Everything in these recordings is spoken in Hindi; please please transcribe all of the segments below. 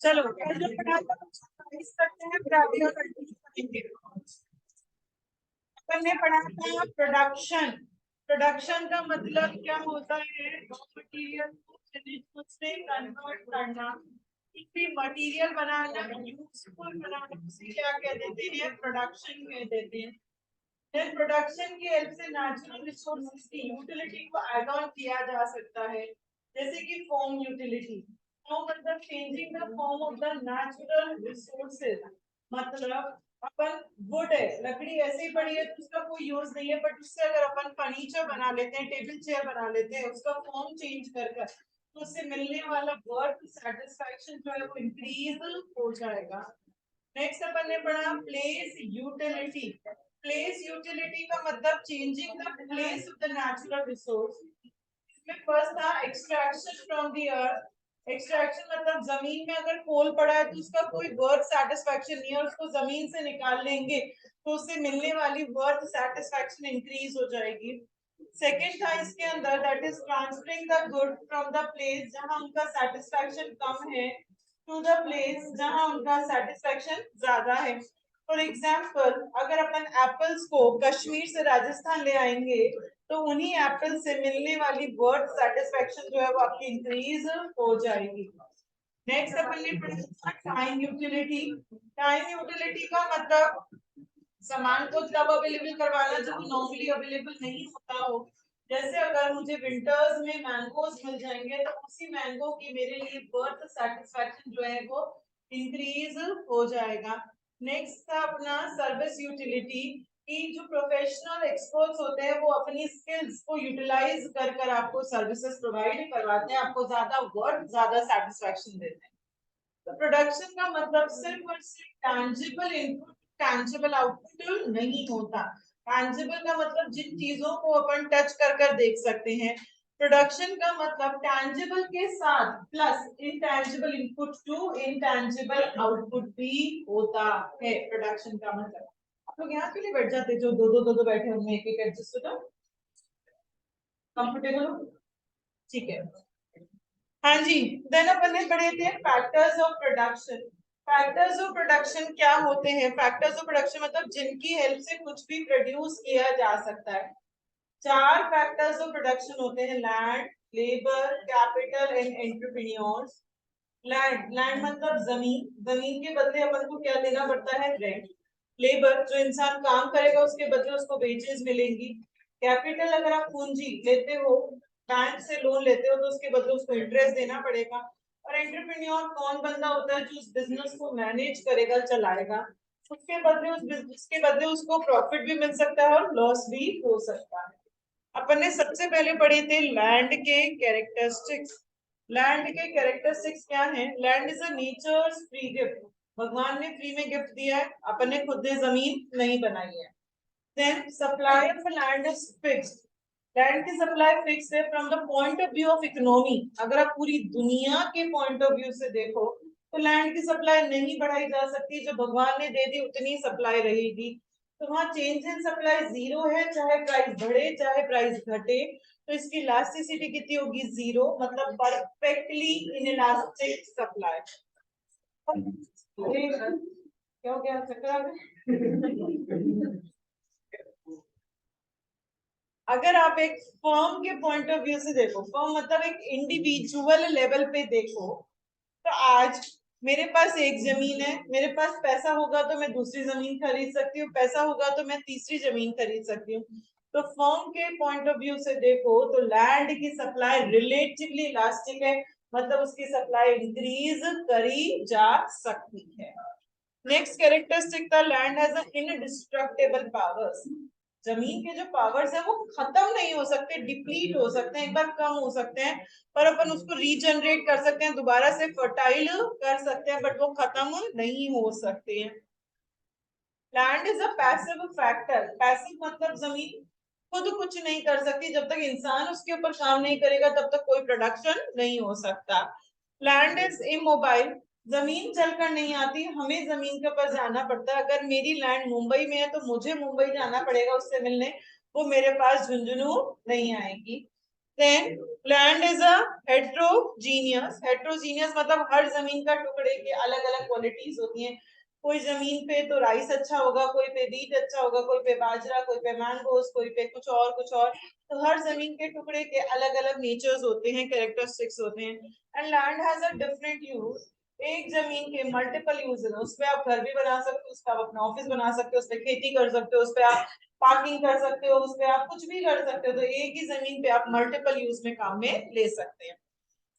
चलो जो पढ़ा था इस करते हैं, फिर आगे और कंटिन्यू करेंगे। अपन ने पढ़ा था प्रोडक्शन। प्रोडक्शन का मतलब क्या होता है? रॉ मटेरियल को फिनिश गुड्स से कन्वर्ट करना, कोई मटेरियल बनाना, यूजफुल बनाना, उसे क्या कह देते हैं? प्रोडक्शन कह देते हैं। फिर प्रोडक्शन की हेल्प से नेचुरल रिसोर्सेज की यूटिलिटी को ऐड ऑन किया जा सकता है, जैसे कि फॉर्म यूटिलिटी। तो मतलब changing the form of the natural resources, मतलब अपन वुड है, लकड़ी ऐसे ही पड़ी है तो उसका कोई यूज नहीं है, बट उससे अगर अपन फर्नीचर बना लेते हैं, टेबल चेयर बना लेते हैं, उसका फॉर्म चेंज कर कर, तो उससे मिलने वाला वर्थ सेटिस्फैक्शन जो है वो इंक्रीज हो जाएगा। नेक्स्ट अपन ने पढ़ा प्लेस यूटिलिटी। प्लेस यूटिलिटी का मतलब changing the place of the natural resource. इसमें फर्स्ट था extraction from the earth. Extraction मतलब जमीन में अगर कोल पड़ा है तो उसका कोई वर्थ सेटिस्फैक्शन नहीं है, और उसको जमीन से निकाल लेंगे तो उससे मिलने वाली वर्थ सेटिस्फैक्शन इंक्रीज हो जाएगी। सेकेंड था इसके अंदर, that is transferring the good from the place जहां उनका सेटिस्फैक्शन कम है टू द प्लेस जहां उनका सेटिस्फैक्शन ज्यादा है। फॉर एग्जाम्पल, अगर अपन एप्पल्स को कश्मीर से राजस्थान ले आएंगे तो उन्हीं एप्पल से मिलने वाली वर्थ सेटिस्फैक्शन जो है वो आपकी इंक्रीज हो जाएगी। नेक्स्ट अपन ने पढ़ा टाइम यूटिलिटी। टाइम यूटिलिटी का मतलब सामान को तब अवेलेबल करवाना जब नॉर्मली अवेलेबल नहीं होता हो। जैसे अगर मुझे विंटर्स में मैंगोज मिल जाएंगे तो उसी मैंगो की मेरे लिए वर्थ सेटिस्फैक्शन जो है वो इंक्रीज हो जाएगा। नेक्स्ट था अपना सर्विस यूटिलिटी, कि जो प्रोफेशनल एक्सपर्ट्स होते हैं वो अपनी स्किल्स को यूटिलाइज कर कर आपको सर्विसेज प्रोवाइड करवाते हैं, आपको ज्यादा वर्थ ज्यादा सेटिस्फैक्शन देते हैं। तो प्रोडक्शन का मतलब सिर्फ और सिर्फ टैंजिबल इनपुट टैंजिबल आउटपुट नहीं होता। टैंजिबल का मतलब जिन चीजों को अपन टच कर कर देख सकते हैं। प्रोडक्शन का मतलब टैंजिबल के साथ plus intangible input to intangible output भी होता है प्रोडक्शन का मतलब। आप लोग यहाँ के लिए बैठ जाते जो दो दो बैठे होंगे, एक एक एडजस्ट हो, कंफर्टेबल हो, ठीक है। हाँ जी, देन अपन ने पढ़े थे factors of production. Factors of production क्या होते हैं? फैक्टर्स ऑफ प्रोडक्शन मतलब जिनकी हेल्प से कुछ भी प्रोड्यूस किया जा सकता है। चार फैक्टर्स ऑफ प्रोडक्शन होते हैं, land, labour, capital and entrepreneurs. Land, land मतलब जमीन, जमीन के बदले अपन को क्या देना पड़ता है? रेंट। लेबर, जो इंसान काम करेगा उसके बदले उसको वेजेस मिलेंगी। कैपिटल, अगर आप पूंजी लेते हो, बैंक से लोन लेते हो तो उसके बदले उसको इंटरेस्ट देना पड़ेगा। और एंटरप्रेन्योर कौन बंदा होता है? जो उस बिजनेस को मैनेज करेगा, चलाएगा, उसके बदले उस बिजनेस के बदले उसको प्रॉफिट भी मिल सकता है और लॉस भी हो सकता है। अपन ने सबसे पहले पढ़े थे लैंड के कैरेक्टरिस्टिक्स। लैंड के कैरेक्टरिस्टिक्स क्या है? Land is a natures free gift. भगवान ने फ्री में गिफ्ट दिया है, अपन ने खुद ने जमीन नहीं बनाई है। Then supply of land is fixed. Land की सप्लाई फिक्स है from the point of view of economy. अगर आप पूरी दुनिया के पॉइंट ऑफ व्यू से देखो तो लैंड की सप्लाई नहीं बढ़ाई जा सकती, जो भगवान ने दे दी उतनी सप्लाई रहेगी। तो वहां चेंज इन सप्लाई जीरो है, चाहे प्राइस बढ़े चाहे प्राइस घटे, तो इसकी इलास्टिसिटी कितनी होगी? जीरो, मतलब परफेक्टली इनइलास्टिक सप्लाई। क्या हो गया? चक्कर आ गए? अगर आप एक फर्म के पॉइंट ऑफ व्यू से देखो, फर्म मतलब एक इंडिविजुअल लेवल पे देखो, तो आज मेरे पास एक जमीन है, मेरे पास पैसा होगा तो मैं दूसरी जमीन खरीद सकती हूँ, पैसा होगा तो मैं तीसरी जमीन खरीद सकती हूँ। तो फर्म के पॉइंट ऑफ व्यू से देखो तो लैंड की सप्लाई रिलेटिवली इलास्टिक है, मतलब उसकी सप्लाई इंक्रीज करी जा सकती है। नेक्स्ट कैरेक्टरिस्टिक था लैंड हैज इनडिस्ट्रक्टेबल पावर्स। जमीन के जो पावर्स है वो खत्म नहीं हो सकते, डिप्लीट हो सकते हैं, एक बार कम हो सकते हैं, पर अपन उसको रीजनरेट कर सकते हैं, दोबारा से फर्टाइल कर सकते हैं, बट वो खत्म नहीं हो सकते हैं। Land is a passive factor. Passive मतलब जमीन खुद कुछ नहीं कर सकती, जब तक इंसान उसके ऊपर काम नहीं करेगा तब तक कोई प्रोडक्शन नहीं हो सकता। Land is immobile. जमीन चलकर नहीं आती, हमें जमीन के ऊपर जाना पड़ता है। अगर मेरी लैंड मुंबई में है तो मुझे मुंबई जाना पड़ेगा उससे मिलने, वो मेरे पास झुंझुनू नहीं आएगी। Then land is a heterogeneous. Heterogeneous मतलब हर जमीन का टुकड़े के अलग अलग क्वालिटीज होती हैं. कोई जमीन पे तो राइस अच्छा होगा, कोई पे बीट अच्छा होगा, कोई पे बाजरा, कोई पे मैंगोस, कोई पे कुछ और कुछ और. तो हर जमीन के टुकड़े के अलग अलग नेचर्स होते हैं, कैरेक्टरिस्टिक्स होते हैं. And land has a different use. एक जमीन के मल्टीपल यूज है. उस पे आप घर भी बना सकते हो, उस पे आप अपना ऑफिस बना सकते हो, उस पे खेती कर सकते हो, उस पे आप पार्किंग कर सकते हो, उस पे आप कुछ भी कर सकते हो. तो एक ही जमीन पे आप मल्टीपल यूज में काम में ले सकते हैं.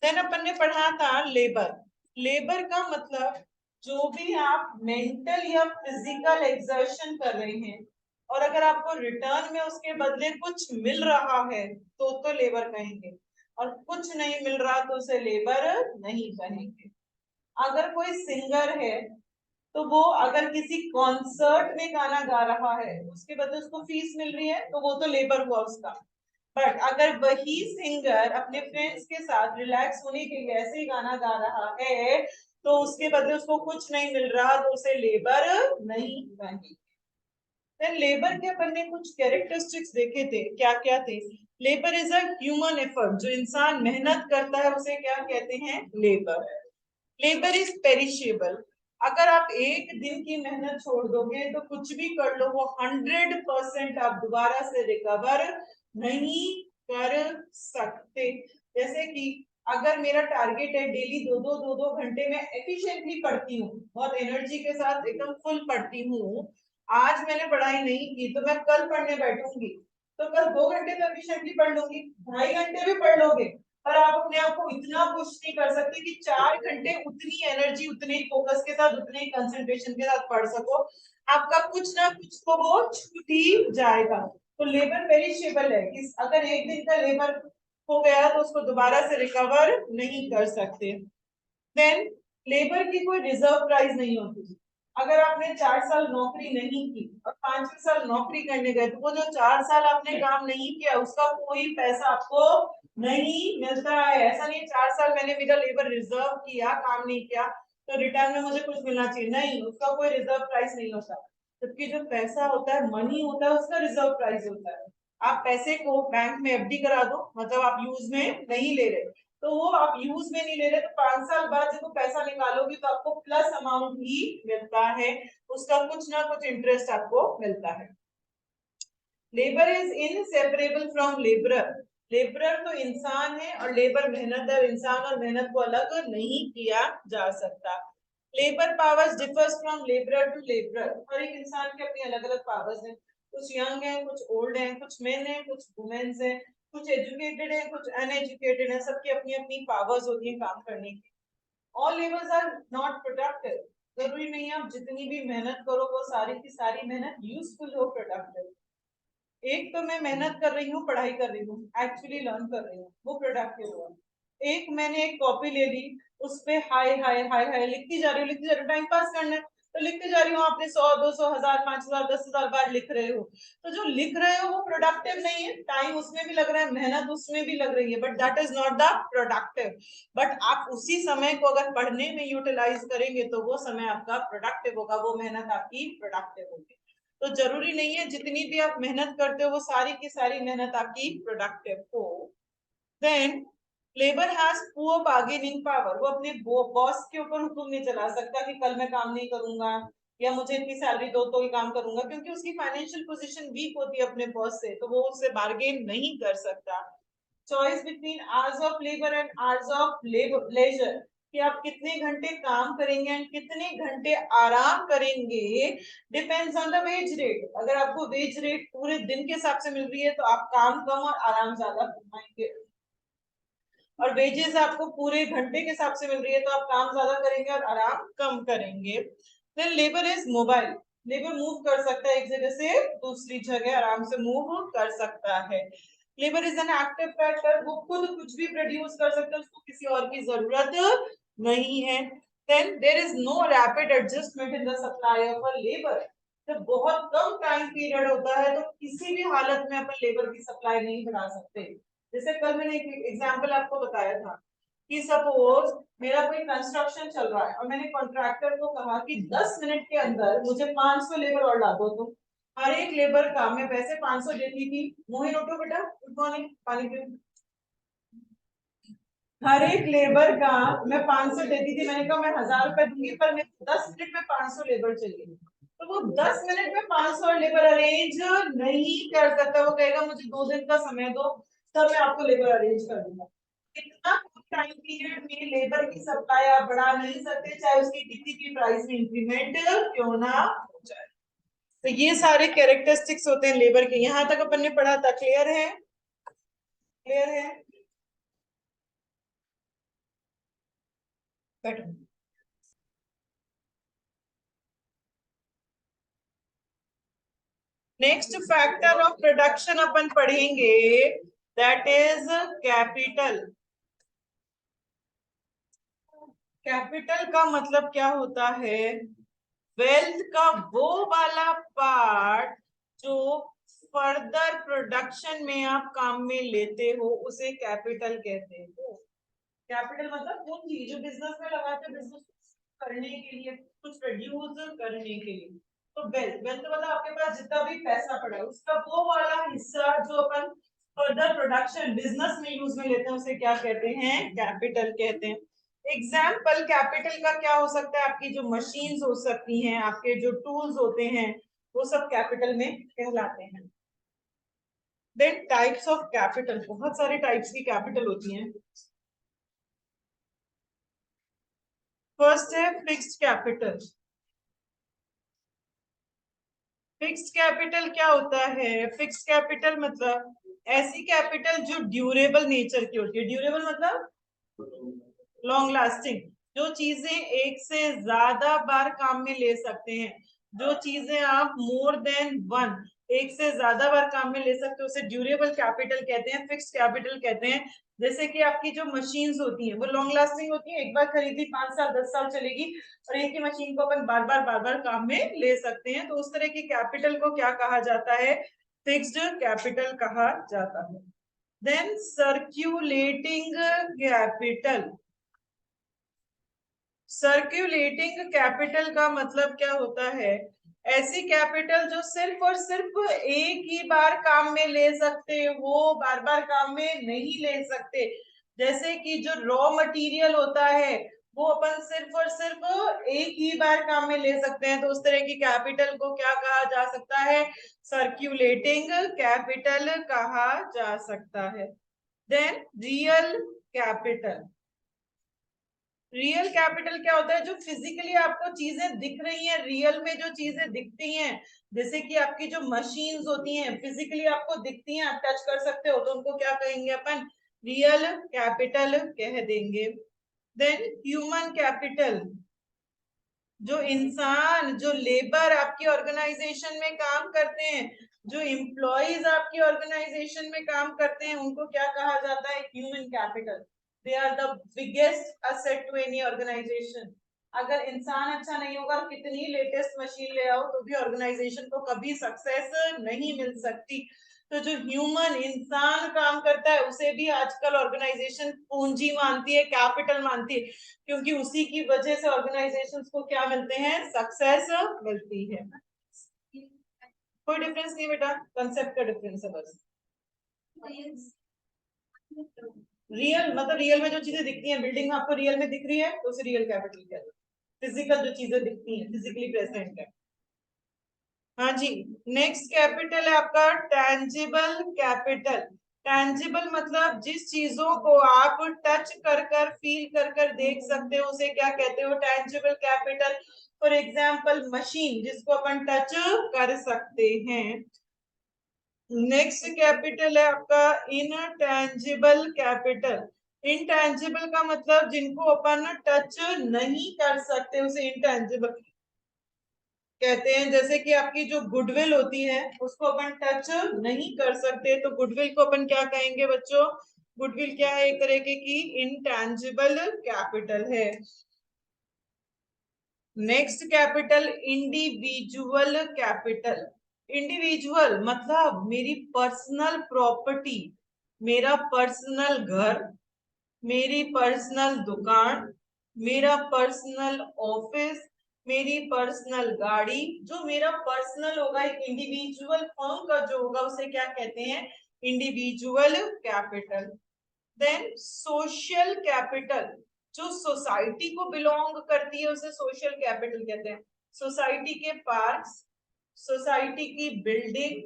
देन अपन ने पढ़ा था लेबर. लेबर का मतलब जो भी आप मेंटल या फिजिकल एक्सर्शन कर रहे हैं और अगर आपको रिटर्न में उसके बदले कुछ मिल रहा है तो लेबर कहेंगे, और कुछ नहीं मिल रहा तो उसे लेबर नहीं कहेंगे. अगर कोई सिंगर है तो वो अगर किसी कॉन्सर्ट में गाना गा रहा है उसके बदले उसको फीस मिल रही है तो वो तो लेबर हुआ उसका. बट अगर वही सिंगर अपने फ्रेंड्स के साथ रिलैक्स होने के लिए ऐसे ही गाना गा रहा है तो उसके बदले उसको कुछ नहीं मिल रहा तो उसे लेबर नहीं कहेंगे. देन लेबर के अपन ने कुछ कैरेक्टरिस्टिक्स देखे थे. क्या क्या थे? Labour is a human effort. जो इंसान मेहनत करता है उसे क्या कहते हैं? लेबर. Labour is perishable. अगर आप एक दिन की मेहनत छोड़ दोगे तो कुछ भी कर लो वो 100% आप दोबारा से रिकवर नहीं कर सकते. जैसे कि अगर मेरा टारगेट है डेली दो दो घंटे में एफिशिएंटली पढ़ती हूँ, बहुत एनर्जी के साथ एकदम फुल पढ़ती हूँ. आज मैंने पढ़ाई नहीं की तो मैं कल पढ़ने बैठूंगी तो कल 2 घंटे तो एफिशिएंटली पढ़ लूंगी, 2.5 घंटे भी पढ़ लोगे. पर आप अपने आप को इतना पुश नहीं कर सकते कि 4 घंटे उतनी एनर्जी, उतने ही फोकस के साथ, उतने ही कंसंट्रेशन के साथ पढ़ सको. आपका कुछ ना कुछ तो वो छूट ही जाएगा. तो लेबर पेरिशेबल है. इस अगर एक दिन का लेबर हो गया तो उसको दोबारा से रिकवर नहीं कर सकते. देन लेबर की कोई रिजर्व प्राइस नहीं होती. अगर आपने 4 साल नौकरी नहीं की और 5वें साल नौकरी करने गए तो वो जो 4 साल आपने काम नहीं किया उसका कोई पैसा आपको नहीं मिलता है. ऐसा नहीं 4 साल मैंने मेरा लेबर रिजर्व किया, काम नहीं किया तो रिटर्न में मुझे कुछ मिलना चाहिए. नहीं, उसका कोई रिजर्व प्राइस नहीं होता. जबकि जो पैसा होता है, मनी होता है, उसका रिजर्व प्राइस होता है. आप पैसे को बैंक में एफडी करा दो, मतलब आप यूज में नहीं ले रहे, तो वो आप यूज में नहीं ले रहे तो 5 साल बाद जब वो पैसा निकालोगे तो आपको प्लस अमाउंट ही मिलता है. उसका कुछ ना कुछ इंटरेस्ट आपको मिलता है. Labour is inseparable from labourer. Labourer तो इंसान है और लेबर मेहनतदार इंसान, और मेहनत को अलग नहीं किया जा सकता. Labour powers differs from labourer to labourer. हर एक इंसान के अपनी अलग अलग पावर्स हैं. कुछ यंग है, कुछ ओल्ड है, कुछ मेन है, कुछ वुमेन्स है, कुछ एजुकेटेड है, कुछ अनएजुकेटेड है. सबकी अपनी अपनी पावर्स होती है काम करने की. All labours are not productive. जरूरी नहीं है आप जितनी भी मेहनत करो वो सारी की सारी मेहनत यूजफुल हो, प्रोडक्टिव. एक तो मैं मेहनत कर रही हूँ, पढ़ाई कर रही हूँ, एक्चुअली लर्न कर रही हूँ, वो प्रोडक्टिव हुआ. एक मैंने एक कॉपी ले ली, उस पे हाय हाय हाय हाय लिखती जा रही हूँ, लिखती जा रही हूँ, टाइम पास करना है तो लिखते जा रही हूँ. आपने 100 200 1000 5000 10,000 बार लिख रहे हो तो जो लिख रहे हो वो प्रोडक्टिव नहीं है. टाइम उसमें भी लग रहा है, मेहनत उसमें भी लग रही है, but that is not the productive. But आप उसी समय को अगर पढ़ने में यूटिलाइज करेंगे तो वो समय आपका प्रोडक्टिव होगा, वो मेहनत आपकी प्रोडक्टिव होगी. तो जरूरी नहीं है जितनी भी आप मेहनत करते हो वो सारी की सारी मेहनत आपकी प्रोडक्टिव हो. Then labour has poor bargaining power. वो अपने बॉस के ऊपर हुक्म नहीं चला सकता कि कल मैं काम नहीं करूंगा या मुझे इतनी सैलरी दो तो ही काम करूंगा, क्योंकि उसकी फाइनेंशियल पोजीशन वीक होती है अपने बॉस से, तो वो उससे बार्गेन नहीं कर सकता. Choice between hours of labour and hours of leisure, कि आप कितने घंटे काम करेंगे एंड कितने घंटे आराम करेंगे, depends on the wage rate. अगर आपको वेज रेट पूरे दिन के हिसाब से मिल रही है तो आप काम कम और आराम ज्यादा कमाएंगे, और वेजेस आपको पूरे घंटे के हिसाब से मिल रही है तो आप काम ज्यादा करेंगे और आराम कम करेंगे. Then labour is mobile. Labour move कर सकता है एक जगह से दूसरी जगह, आराम से मूव कर सकता है. Labour is an active factor. वो खुद कुछ भी प्रोड्यूस कर सकता है, उसको किसी और की जरूरत नहीं है. Then there is no rapid adjustment in the supply of a labour. जब बहुत कम टाइम पीरियड होता है तो किसी भी हालत में अपन लेबर की सप्लाई नहीं बढ़ा सकते. जैसे कल मैंने एक एग्जांपल आपको बताया था कि सपोज मेरा कोई कंस्ट्रक्शन चल रहा है और मैंने कॉन्ट्रैक्टर को कहा कि 10 मिनट के अंदर मुझे 500 लेबर और ला दो. तुम हर एक लेबर का मैं पैसे 500 देती थी. मोहिन उठो बेटा, गुड मॉर्निंग, पानी पियो. हर एक लेबर का मैं 500 देती थी, मैंने कहा मैं 1000 रुपए दूंगी पर मैं 10 मिनट में 500 लेबर चाहिए, तो वो 10 मिनट में 500 लेबर अरेंज नहीं कर सकता। वो कहेगा मुझे 2 दिन का समय दो, तब मैं आपको लेबर अरेंज कर दूंगा। इतना टाइम पीरियड में लेबर की सप्लाई आप बढ़ा नहीं सकते, चाहे उसकी कितनी भी प्राइस में इंक्रीमेंट क्यों ना हो जाए। तो ये सारे कैरेक्टरिस्टिक्स होते हैं लेबर के। यहां तक अपन ने पढ़ा था, क्लियर है? क्लियर है? बैठो। नेक्स्ट फैक्टर ऑफ प्रोडक्शन अपन पढ़ेंगे, दैट इज कैपिटल। कैपिटल का मतलब क्या होता है? वेल्थ का वो वाला पार्ट जो फर्दर प्रोडक्शन में आप काम में लेते हो, उसे कैपिटल कहते हैं। कैपिटल मतलब वो चीज जो बिजनेस में लगाते हैं, बिजनेस करने के लिए, कुछ प्रोड्यूस करने के लिए। तो वेल्थ, वेल्थ मतलब आपके पास जितना भी पैसा पड़ा है उसका वो वाला हिस्सा जो अपन फर्दर प्रोडक्शन बिजनेस में यूज में लेते हैं, उसे क्या कहते हैं? कैपिटल कहते हैं। एग्जाम्पल कैपिटल का क्या हो सकता है? आपकी जो मशीन्स हो सकती हैं, आपके जो टूल्स होते हैं, वो सब कैपिटल में कहलाते हैं। देन टाइप्स ऑफ कैपिटल, बहुत सारे टाइप्स की कैपिटल होती हैं। फर्स्ट है फिक्स्ड कैपिटल। फिक्स्ड कैपिटल क्या होता है? फिक्स्ड कैपिटल मतलब ऐसी कैपिटल जो ड्यूरेबल नेचर की होती है। ड्यूरेबल मतलब लॉन्ग लास्टिंग, जो चीजें एक से ज्यादा बार काम में ले सकते हैं, जो चीजें आप मोर देन वन, एक से ज्यादा बार काम में ले सकते हो, उसे ड्यूरेबल कैपिटल कहते हैं, फिक्स्ड कैपिटल कहते हैं। जैसे कि आपकी जो मशीन्स होती हैं वो लॉन्ग लास्टिंग होती है, एक बार खरीदी 5 साल 10 साल चलेगी, और एक ही मशीन को अपन बार बार काम में ले सकते हैं। तो उस तरह की कैपिटल को क्या कहा जाता है? फिक्स्ड कैपिटल कहा जाता है। Then circulating capital. Circulating capital का मतलब क्या होता है? ऐसी कैपिटल जो सिर्फ और सिर्फ एक ही बार काम में ले सकते हो, बार बार काम में नहीं ले सकते। जैसे कि जो रॉ मटेरियल होता है वो अपन सिर्फ और सिर्फ एक ही बार काम में ले सकते हैं, तो उस तरह की कैपिटल को क्या कहा जा सकता है? सर्क्यूलेटिंग कैपिटल कहा जा सकता है। Then real capital. Real capital क्या होता है? जो फिजिकली आपको चीजें दिख रही हैं, रियल में जो चीजें दिखती हैं, जैसे कि आपकी जो मशीन्स होती हैं फिजिकली आपको दिखती हैं, आप टच कर सकते हो, तो उनको क्या कहेंगे अपन? रियल कैपिटल कह देंगे। देन ह्यूमन कैपिटल, जो इंसान, जो लेबर आपकी ऑर्गेनाइजेशन में काम करते हैं, जो एम्प्लॉयज आपकी ऑर्गेनाइजेशन में काम करते हैं, उनको क्या कहा जाता है? Human capital. They are the biggest asset to any organisation. अगर इंसान अच्छा नहीं होगा, कितनी लेटेस्ट मशीन ले आओ, तो भी ऑर्गेनाइजेशन को कभी सक्सेस नहीं मिल सकती। तो जो ह्यूमन इंसान काम करता है उसे भी आजकल ऑर्गेनाइजेशन पूंजी मानती है, कैपिटल मानती है, क्योंकि उसी की वजह से ऑर्गेनाइजेशंस को क्या मिलते हैं? सक्सेस मिलती है। कोई डिफरेंस नहीं बेटा, कंसेप्ट का डिफरेंस है बस। रियल मतलब रियल में जो चीजें दिखती हैं, बिल्डिंग आपको रियल में दिख रही है तो उसे रियल कैपिटल कहते हैं। फिजिकल जो चीजें दिखती हैं, फिजिकली प्रेजेंट है। हाँ जी। नेक्स्ट कैपिटल है आपका टैंजिबल कैपिटल। टैंजिबल मतलब जिस चीजों को आप टच कर कर फील कर कर देख सकते हो, उसे क्या कहते हो? Tangible capital. For example machine, जिसको अपन टच कर सकते हैं। नेक्स्ट कैपिटल है आपका इनटैंजिबल कैपिटल। इनटैंजिबल का मतलब जिनको अपन टच नहीं कर सकते, उसे इनटैंजिबल कहते हैं। जैसे कि आपकी जो गुडविल होती है उसको अपन टच नहीं कर सकते, तो गुडविल को अपन क्या कहेंगे बच्चों? गुडविल क्या है? एक तरह की इनटैंजिबल कैपिटल है। Next capital individual capital. Individual मतलब मेरी पर्सनल प्रॉपर्टी, मेरा पर्सनल घर, मेरी पर्सनल दुकान, मेरा पर्सनल ऑफिस, मेरी पर्सनल गाड़ी, जो मेरा पर्सनल होगा, एक इंडिविजुअल फर्म का जो होगा, उसे क्या कहते हैं? Individual capital. Then social capital, जो सोसाइटी को बिलोंग करती है उसे सोशल कैपिटल कहते हैं। सोसाइटी के पार्क्स, सोसाइटी की बिल्डिंग,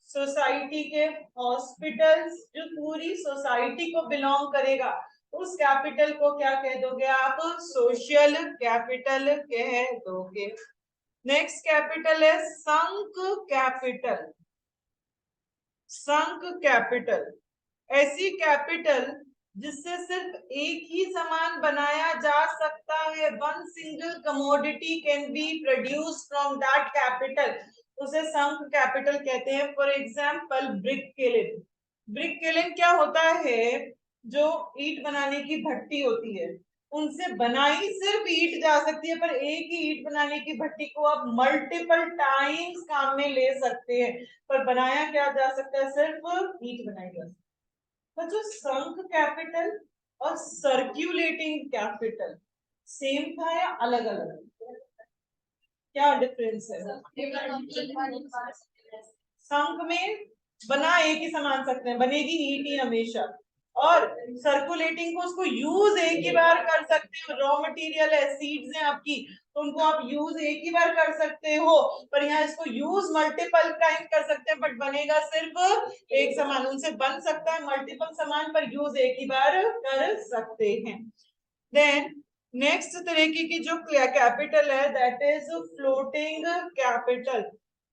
सोसाइटी के हॉस्पिटल्स, जो पूरी सोसाइटी को बिलोंग करेगा उस कैपिटल को क्या कह दोगे आप? सोशल कैपिटल कह दोगे। नेक्स्ट कैपिटल है संक कैपिटल। संक कैपिटल ऐसी कैपिटल जिससे सिर्फ एक ही सामान बनाया जा सकता है, one single commodity can be produce from that capital, उसे संक कैपिटल कहते हैं। For example brick killing. Brick killing क्या होता है? जो ईंट बनाने की भट्टी होती है उनसे बनाई सिर्फ ईंट जा सकती है, पर एक ही ईंट बनाने की भट्टी को आप मल्टीपल टाइम्स काम में ले सकते हैं, पर बनाया क्या जा सकता है? सिर्फ ईंट बनाई जा सकती है। तो जो संक कैपिटल और सर्क्यूलेटिंग कैपिटल सेम था या अलग अलग? क्या डिफरेंस है? संक में बना एक ही सामान सकते हैं, बनेगी ईंट ही हमेशा, और सर्कुलेटिंग को उसको यूज एक ही बार कर सकते हो। रॉ मटेरियल है, सीड्स हैं आपकी, तो उनको आप यूज एक ही बार कर सकते हो, पर यहाँ इसको यूज मल्टीपल टाइम कर सकते हैं, बट बनेगा सिर्फ एक सामान। उनसे बन सकता है मल्टीपल सामान, पर यूज एक ही बार कर सकते हैं। देन नेक्स्ट तरीके की जो कैपिटल है that is floating capital.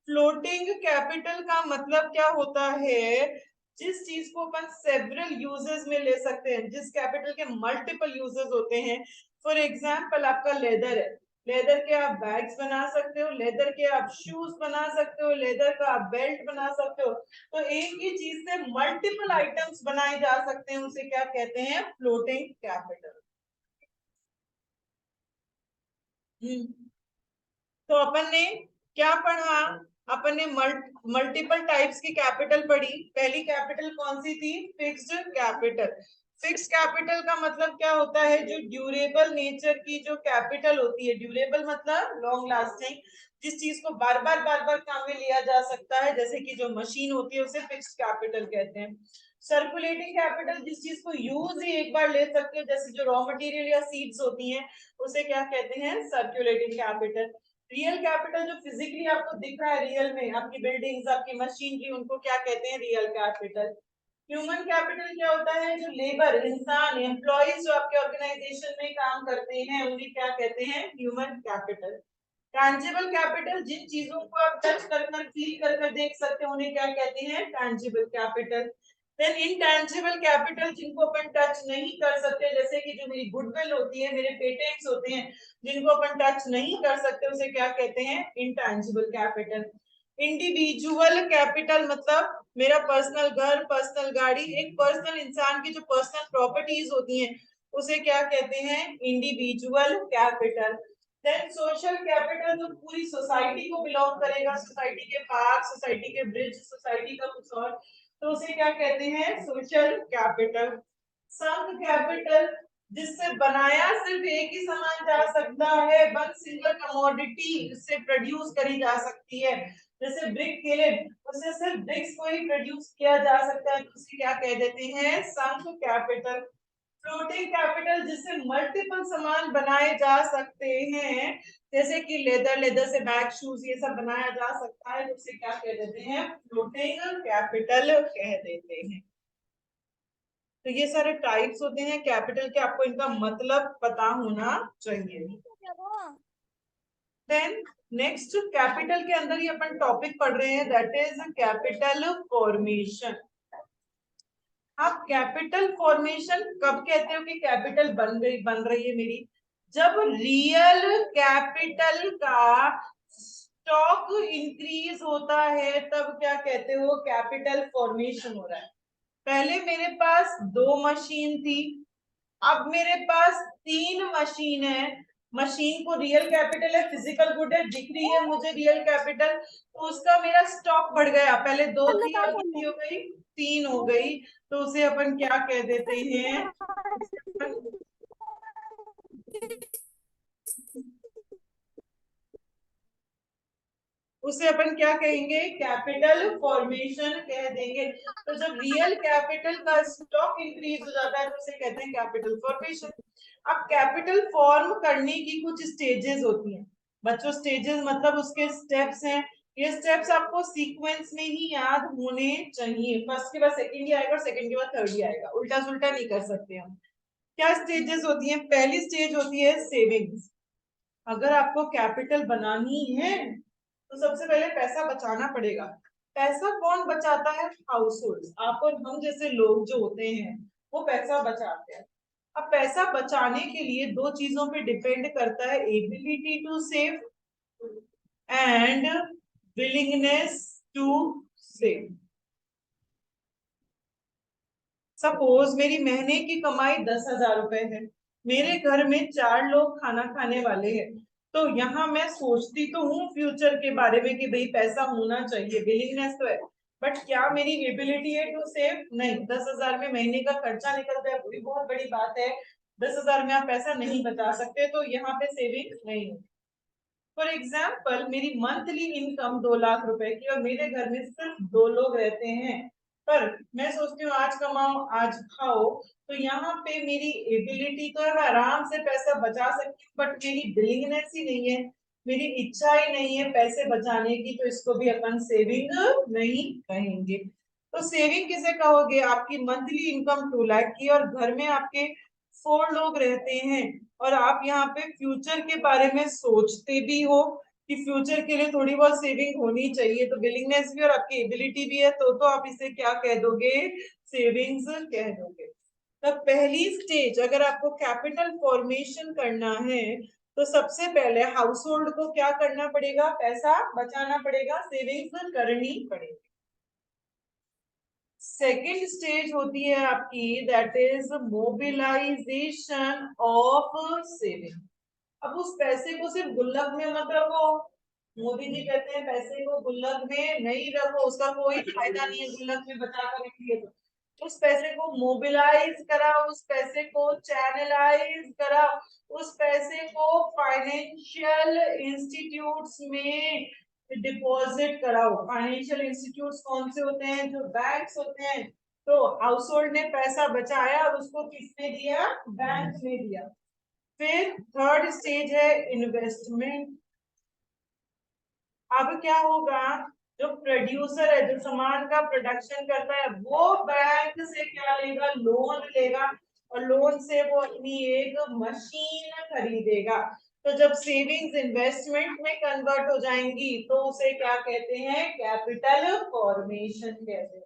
Floating capital का मतलब क्या होता है? जिस चीज को अपन सेवरल यूजेस में ले सकते हैं, जिस कैपिटल के मल्टीपल यूजेस होते हैं। फॉर एग्जांपल आपका लेदर है, लेदर के आप बैग्स बना सकते हो, लेदर के आप शूज बना सकते हो, लेदर का आप बेल्ट बना सकते हो। तो एक ही चीज से मल्टीपल आइटम्स बनाए जा सकते हैं, उसे क्या कहते हैं? Floating capital. तो अपन ने क्या पढ़ा? अपन ने मल्टीपल टाइप्स की कैपिटल पढ़ी। पहली कैपिटल कौन सी थी? Fixed capital. फिक्स्ड कैपिटल का मतलब क्या होता है? जो ड्यूरेबल नेचर की जो कैपिटल होती है, ड्यूरेबल मतलब लॉन्ग लास्टिंग, जिस चीज को बार बार काम में लिया जा सकता है, जैसे कि जो मशीन होती है उसे फिक्स्ड कैपिटल कहते हैं। सर्कुलेटिंग कैपिटल जिस चीज को यूज ही एक बार ले सकते हो, जैसे जो रॉ मटेरियल या सीड्स होती हैं, उसे क्या कहते हैं? Circulating capital. रियल कैपिटल जो फिजिकली आपको दिख रहा है, रियल में आपकी बिल्डिंग्स, आपकी मशीनरी, उनको क्या कहते हैं? Real capital. ह्यूमन कैपिटल क्या होता है? जो लेबर, इंसान, एम्प्लॉइज जो आपके ऑर्गेनाइजेशन में काम करते हैं, उन्हें क्या कहते हैं? Human capital. टैंजिबल कैपिटल जिन चीजों को आप टच कर फील कर देख सकते हैं, उन्हें क्या कहते हैं? Tangible capital. Then intangible capital जिनको अपन टच नहीं कर सकते, जैसे कि जो मेरी गुडविल होती है, मेरे पेटेंट्स होते हैं, जिनको अपन टच नहीं कर सकते, उसे क्या कहते हैं? Intangible capital. इंडिविजुअल कैपिटल मतलब मेरा पर्सनल घर, पर्सनल गाड़ी, एक पर्सनल इंसान की जो पर्सनल प्रॉपर्टीज होती हैं, उसे क्या कहते हैं? Individual capital. Then social capital जो पूरी सोसाइटी को बिलोंग करेगा, सोसाइटी के पार्क, सोसाइटी के ब्रिज, सोसाइटी का कुछ और, तो उसे क्या कहते हैं? Social capital. संघ कैपिटल जिससे बनाया सिर्फ एक ही सामान जा सकता है, वन सिंगल कमोडिटी इससे प्रोड्यूस करी जा सकती है, जैसे ब्रिक किलिंग, उससे सिर्फ ब्रिक्स को ही प्रोड्यूस किया जा सकता है, तो उसे क्या कह देते हैं? संघ कैपिटल। फ्लोटिंग कैपिटल जिससे मल्टीपल सामान बनाए जा सकते हैं, जैसे कि लेदर, लेदर से बैग, शूज, ये सब बनाया जा सकता है, तो उसे क्या कह देते हैं? फ्लोटिंग कैपिटल कह देते हैं। तो ये सारे टाइप्स होते हैं कैपिटल के, आपको इनका मतलब पता होना चाहिए। देन नेक्स्ट कैपिटल के अंदर ही अपन टॉपिक पढ़ रहे हैं दैट इज कैपिटल फॉर्मेशन। आप कैपिटल फॉर्मेशन कब कहते हो कि कैपिटल बन रही है मेरी? जब रियल कैपिटल का स्टॉक इंक्रीज होता है, तब क्या कहते हो? कैपिटल फॉर्मेशन हो रहा है। पहले मेरे पास 2 मशीन थी, अब मेरे पास 3 मशीन है। मशीन को रियल कैपिटल है, फिजिकल गुड है, दिख रही है मुझे रियल कैपिटल, तो उसका मेरा स्टॉक बढ़ गया। पहले 2 थी, अब कितनी हो गई? 3 हो गई। तो उसे अपन क्या कह देते हैं? उसे अपन क्या कहेंगे, कैपिटल फॉर्मेशन कह देंगे। तो जब रियल कैपिटल का स्टॉक इंक्रीज हो जाता है तो उसे कहते हैं कैपिटल फॉर्मेशन। अब कैपिटल फॉर्म करने की कुछ स्टेजेस होती हैं बच्चों, स्टेजेस मतलब उसके स्टेप्स हैं। ये स्टेप्स आपको सीक्वेंस में ही याद होने चाहिए, फर्स्ट के बाद सेकंड ही आएगा और सेकंड के बाद थर्ड ही आएगा, उल्टा सुल्टा नहीं कर सकते हम। क्या स्टेजेस होती हैं, पहली स्टेज होती है सेविंग्स। अगर आपको कैपिटल बनानी है तो सबसे पहले पैसा बचाना पड़ेगा। पैसा कौन बचाता है, हाउस होल्ड, आप और हम जैसे लोग जो होते हैं वो पैसा बचाते हैं। अब पैसा बचाने के लिए दो चीजों पे डिपेंड करता है, ability to save and willingness to save. Suppose मेरी महीने की कमाई 10,000 रुपए है, मेरे घर में 4 लोग खाना खाने वाले हैं, तो यहाँ मैं सोचती तो हूँ फ्यूचर के बारे में कि भाई पैसा होना चाहिए, विलिंगनेस तो है, बट क्या मेरी एबिलिटी है टू सेव, नहीं। 10,000 में महीने का खर्चा निकलता है, वो भी बहुत बड़ी बात है। 10,000 में आप पैसा नहीं बचा सकते, तो यहाँ पे सेविंग नहीं। फॉर एग्जाम्पल मेरी मंथली इनकम 2 लाख रुपए की और मेरे घर में सिर्फ 2 लोग रहते हैं, पर मैं सोचती हूँ आज कमाओ आज खाओ, तो यहाँ पे मेरी एबिलिटी तो है, मैं आराम से पैसा बचा सकती हूँ, बट मेरी विलिंगनेस ही नहीं है, मेरी इच्छा ही नहीं है पैसे बचाने की, तो इसको भी अपन सेविंग नहीं कहेंगे। तो सेविंग किसे कहोगे, आपकी मंथली इनकम 2 लाख की और घर में आपके 4 लोग रहते हैं, और आप यहाँ पे फ्यूचर के बारे में सोचते भी हो कि फ्यूचर के लिए थोड़ी बहुत सेविंग होनी चाहिए, तो विलिंगनेस भी और आपकी एबिलिटी भी है, तो आप इसे क्या कह दोगे, सेविंग्स कह दोगे। तो पहली स्टेज अगर आपको कैपिटल फॉर्मेशन करना है तो सबसे पहले हाउस होल्ड को क्या करना पड़ेगा, पैसा बचाना पड़ेगा, सेविंग्स करनी पड़ेगी। सेकेंड स्टेज होती है आपकी, that is mobilisation of saving. अब उस पैसे को सिर्फ गुल्लक में मत रखो, मोदी जी कहते हैं पैसे को गुल्लक में नहीं रखो, उसका कोई फायदा नहीं है गुल्लक में बचा कर रखिए। तो उस पैसे को मोबिलाइज कराओ, उस पैसे को चैनलाइज कराओ, उस पैसे को फाइनेंशियल इंस्टीट्यूट्स में डिपॉजिट कराओ। फाइनेंशियल इंस्टीट्यूट्स कौन से होते हैं, जो बैंक्स होते हैं। तो हाउस होल्ड ने पैसा बचाया और उसको किसने दिया, बैंक ने दिया। फिर थर्ड स्टेज है इन्वेस्टमेंट। अब क्या होगा, जो प्रोड्यूसर है, जो सामान का प्रोडक्शन करता है, वो बैंक से क्या लेगा, लोन लेगा, और लोन से वो अपनी एक मशीन खरीदेगा। तो जब सेविंग्स इन्वेस्टमेंट में कन्वर्ट हो जाएंगी तो उसे क्या कहते हैं, कैपिटल फॉर्मेशन कहते हैं।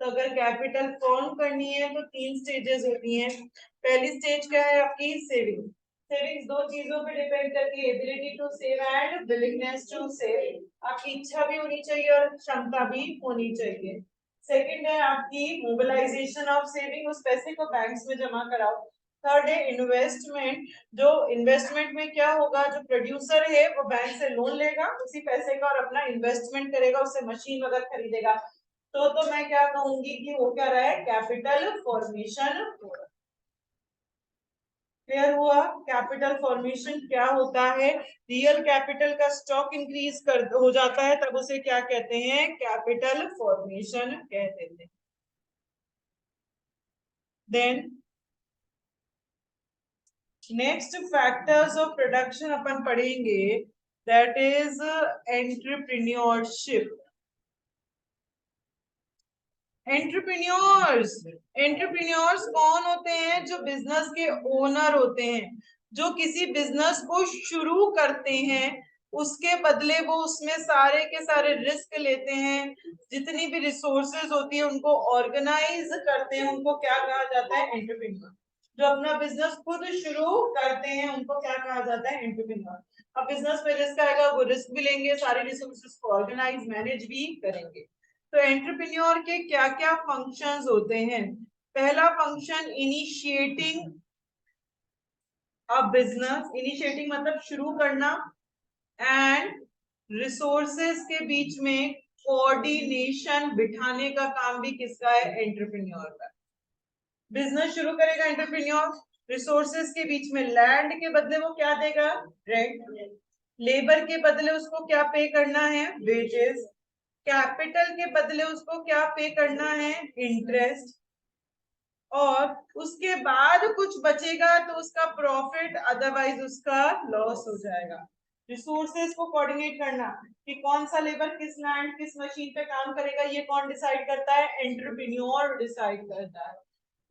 तो अगर कैपिटल फॉर्म करनी है तो 3 स्टेजेस होती हैं। पहली स्टेज क्या है आपकी, सेविंग। सेविंग्स दो चीजों पे डिपेंड करती है, ability to save and willingness to save. आपकी इच्छा भी होनी चाहिए और क्षमता भी होनी चाहिए। सेकंड है आपकी मोबिलाइजेशन ऑफ सेविंग, उस पैसे को बैंक्स में जमा कराओ। थर्ड है इन्वेस्टमेंट, जो इन्वेस्टमेंट में क्या होगा, जो प्रोड्यूसर है वो बैंक से लोन लेगा उसी पैसे का और अपना इन्वेस्टमेंट करेगा, उससे मशीन वगैरह खरीदेगा। तो मैं क्या कहूंगी कि वो क्या रहा है, कैपिटल फॉर्मेशन हो रहा है। क्लियर हुआ, कैपिटल फॉर्मेशन क्या होता है, रियल कैपिटल का स्टॉक इंक्रीज कर हो जाता है तब उसे क्या कहते हैं, कैपिटल फॉर्मेशन कह देते हैं। Then next factors of production अपन पढ़ेंगे, that is entrepreneurship. Entrepreneurs, entrepreneurs कौन होते हैं, जो बिजनेस के ओनर होते हैं, जो किसी बिजनेस को शुरू करते हैं, उसके बदले वो उसमें सारे के सारे रिस्क लेते हैं, जितनी भी रिसोर्सेज होती है उनको ऑर्गेनाइज करते हैं, उनको क्या कहा जाता है, एंटरप्रेन्योर। जो अपना बिजनेस खुद शुरू करते हैं उनको क्या कहा जाता है, एंटरप्रेन्योर। अब बिजनेस में रिस्क आएगा, वो रिस्क भी लेंगे, सारे रिसोर्सेज को ऑर्गेनाइज मैनेज भी करेंगे। तो एंटरप्रेन्योर के क्या क्या फंक्शंस होते हैं, पहला function initiating a business, initiating मतलब शुरू करना, एंड रिसोर्सेज के बीच में कोऑर्डिनेशन बिठाने का काम भी किसका है, एंटरप्रेन्योर का। बिजनेस शुरू करेगा एंटरप्रेन्योर, रिसोर्सेज के बीच में लैंड के बदले वो क्या देगा, रेंट। लेबर के बदले उसको क्या पे करना है, वेजेस, कैपिटल के बदले उसको क्या पे करना है, इंटरेस्ट, और उसके बाद कुछ बचेगा तो उसका प्रॉफिट, अदरवाइज उसका लॉस हो जाएगा। रिसोर्सेज को कोऑर्डिनेट करना कि कौन सा लेबर किस लैंड किस मशीन पे काम करेगा, ये कौन डिसाइड करता है, एंटरप्रेन्योर डिसाइड करता है।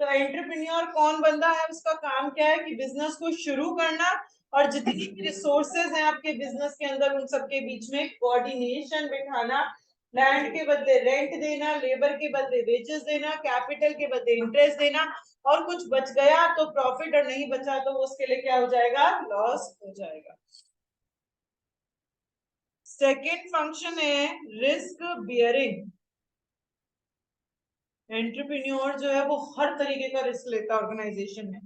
तो एंटरप्रेन्योर कौन बंदा है, उसका काम क्या है कि बिजनेस को शुरू करना और जितनी भी रिसोर्सेज हैं आपके बिजनेस के अंदर उन सबके बीच में कोऑर्डिनेशन बिठाना, लैंड के बदले रेंट देना, लेबर के बदले वेजेस देना, कैपिटल के बदले इंटरेस्ट देना, और कुछ बच गया तो प्रॉफिट और नहीं बचा तो उसके लिए क्या हो जाएगा, लॉस हो जाएगा। सेकेंड फंक्शन है रिस्क बियरिंग। एंटरप्रेन्योर जो है वो हर तरीके का रिस्क लेता है ऑर्गेनाइजेशन में,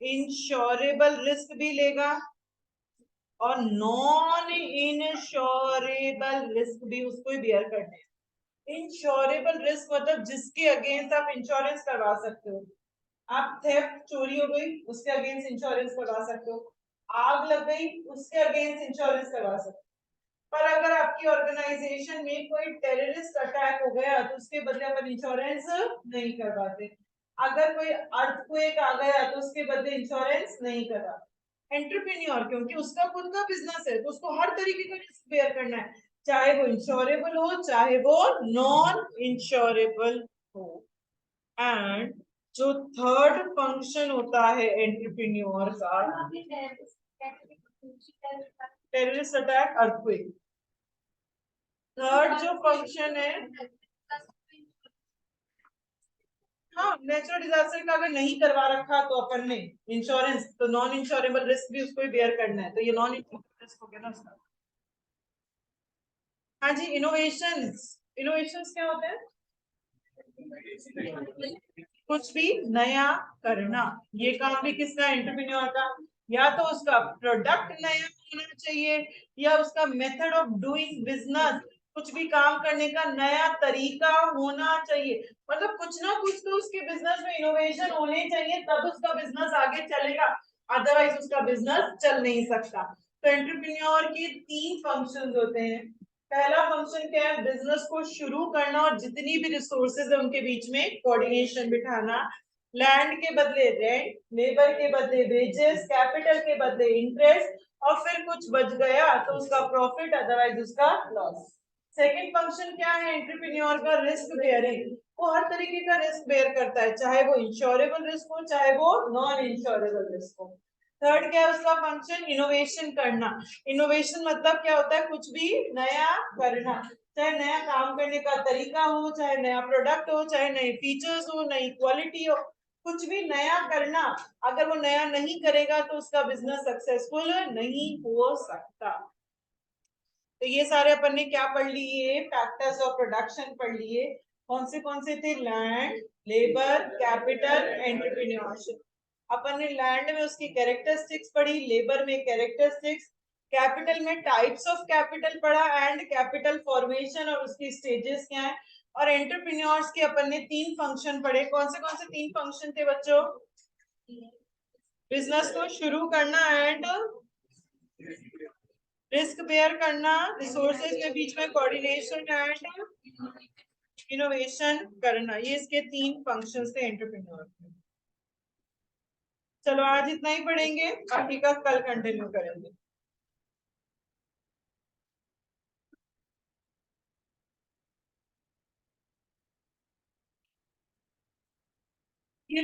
इंश्योरेबल रिस्क भी लेगा और नॉन इंश्योरेबल रिस्क भी उसको ही बियर करने हैं। इंश्योरेबल रिस्क मतलब जिसके अगेंस्ट आप इंश्योरेंस करवा सकते हो, आप थेफ्ट, चोरी हो गई उसके अगेंस्ट इंश्योरेंस करवा सकते हो, आग लग गई उसके अगेंस्ट इंश्योरेंस करवा सकते हो। पर अगर आपकी ऑर्गेनाइजेशन में कोई टेररिस्ट अटैक हो गया तो उसके बदले अपन इंश्योरेंस नहीं करवाते, अगर कोई अर्थक्वेक आ गया तो उसके बदले इंश्योरेंस नहीं करवाते। एंटरप्रेन्योर क्योंकि उसका खुद का बिजनेस है तो उसको हर तरीके का रिस्क बेयर करना है, चाहे वो इंश्योरेबल हो चाहे वो नॉन इंश्योरेबल हो। एंड जो थर्ड फंक्शन होता है एंटरप्रेन्योर का, टेररिस्ट अटैक, अर्थक्वेक। थर्ड जो फंक्शन है, हाँ नेचुरल डिजास्टर का अगर नहीं करवा रखा तो अपन ने इंश्योरेंस, तो नॉन इंश्योरेबल रिस्क भी उसको ही बेयर करना है, तो ये नॉन इंश्योरेबल रिस्क हो गया ना उसका। हाँ जी, इनोवेशंस, इनोवेशंस क्या होते हैं, कुछ भी नया करना, ये काम भी किसका, एंटरप्रेन्योर का। या तो उसका प्रोडक्ट नया होना चाहिए या उसका मेथड ऑफ डूइंग बिजनेस, कुछ भी काम करने का नया तरीका होना चाहिए, मतलब कुछ ना कुछ तो उसके बिजनेस में इनोवेशन होने चाहिए तब उसका बिजनेस आगे चलेगा, अदरवाइज उसका बिजनेस चल नहीं सकता। तो एंटरप्रेन्योर के तीन फंक्शंस होते हैं। पहला फंक्शन क्या है, बिजनेस को शुरू करना और जितनी भी रिसोर्सेज है उनके बीच में कोऑर्डिनेशन बिठाना, लैंड के बदले रेंट, लेबर के बदले वेजेस, कैपिटल के बदले इंटरेस्ट, और फिर कुछ बच गया तो उसका प्रॉफिट, अदरवाइज उसका लॉस। सेकंड फंक्शन क्या है एंटरप्रेन्योर का, रिस्क बेयरिंग। वो हर तरीके का रिस्क बेयर करता है, चाहे वो इंश्योरेबल रिस्क हो चाहे वो नॉन इंश्योरेबल रिस्क हो। थर्ड क्या है उसका फंक्शन, इनोवेशन करना। इनोवेशन मतलब क्या होता है, कुछ भी नया करना, चाहे नया काम करने का तरीका हो, चाहे नया प्रोडक्ट हो, चाहे नए फीचर्स हो, नई क्वालिटी हो, कुछ भी नया करना। अगर वो नया नहीं करेगा तो उसका बिजनेस सक्सेसफुल नहीं हो सकता। तो ये सारे अपन ने क्या पढ़ लिए, फैक्टर्स ऑफ प्रोडक्शन पढ़ लिए। कौन से थे, लैंड, लेबर, कैपिटल, एंटरप्रेन्योरशिप। अपन ने लैंड में उसकी कैरेक्टरिस्टिक्स पढ़ी, लेबर में कैरेक्टरिस्टिक्स, कैपिटल में टाइप्स ऑफ कैपिटल पढ़ा एंड कैपिटल फॉर्मेशन और उसकी स्टेजेस क्या है, और एंटरप्रेन्योर्स के अपन ने तीन फंक्शन पढ़े। कौन से तीन फंक्शन थे बच्चों, बिजनेस को शुरू करना एंड रिस्क बेयर करना, रिसोर्सेज के बीच में कोऑर्डिनेशन एंड इनोवेशन करना, ये इसके तीन फंक्शंस थे एंटरप्रेन्योर के। चलो आज इतना ही पढ़ेंगे, बाकी का कल कंटिन्यू करेंगे। ये